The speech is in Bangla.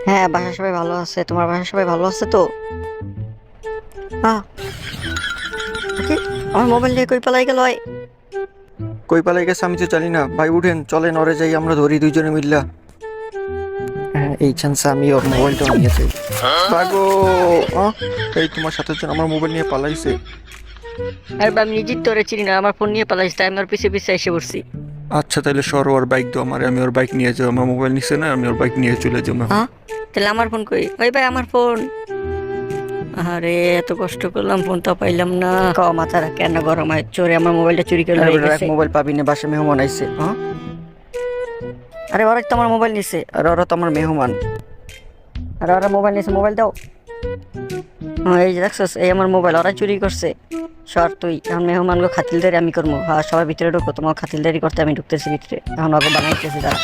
হ্যাঁ, বাসার সবাই ভালো আছে। তোমার বাসার সবাই ভালো আছে তো? আহ, কি? আমার মোবাইল নিয়ে কই পালাই গেল? কই পালাই গেছে আমি তো জানি না ভাই। উঠেন চলেন ওরে যাই আমরা ধরি দুইজনে মিল্লা। হ্যাঁ এই চান্সে আমি ওর মোবাইলটাও নিয়ে যাই। ভাগো। আহ, এই তোমার সাথে জন আমার মোবাইল নিয়ে পালাইছে। আরে বা, আমি নিজের তোরে চিনি না, আমার ফোন নিয়ে পালাইছি, তাই আমি ওর পিছে পিছে এসে পড়ছি। আচ্ছা তাহলে সর, ওর বাইক দাও আমারে, আমি ওর বাইক নিয়ে যাবো। আমার মোবাইল নিছে না, আমি ওর বাইক নিয়ে চলে যাবো এখন। হ্যাঁ, তাহলে আমার ফোন কই? ওই ভাই, আমার ফোন। আরে এত কষ্ট করলাম, ফোন তো পাইলাম না। মাথাটা কেন গরম হয়? চোরে আমার মোবাইলটা চুরি করে আরে লয়ে বেটা, এক গেছে। মোবাইল পাবি না, বাসা মেহমান আইছে। হ্যাঁ, আরে ওরা তো আমার মোবাইল নিছে। আর ওরা তো আমার মেহমান। আরে ওরা মোবাইল নিছে, মোবাইল দাও। হ্যাঁ, এই যে দেখছস, এই আমার মোবাইল ওরা চুরি করছে। সর তুই, এখন মেহমানকে খাতিলদারি আমি করবো। হ্যাঁ, সবাই ভিতরে ঢুকো, তোমার খাতিলদারি করতে আমি ঢুকতেছি ভিতরে। এখন ওকে বানাইতেছি তারা।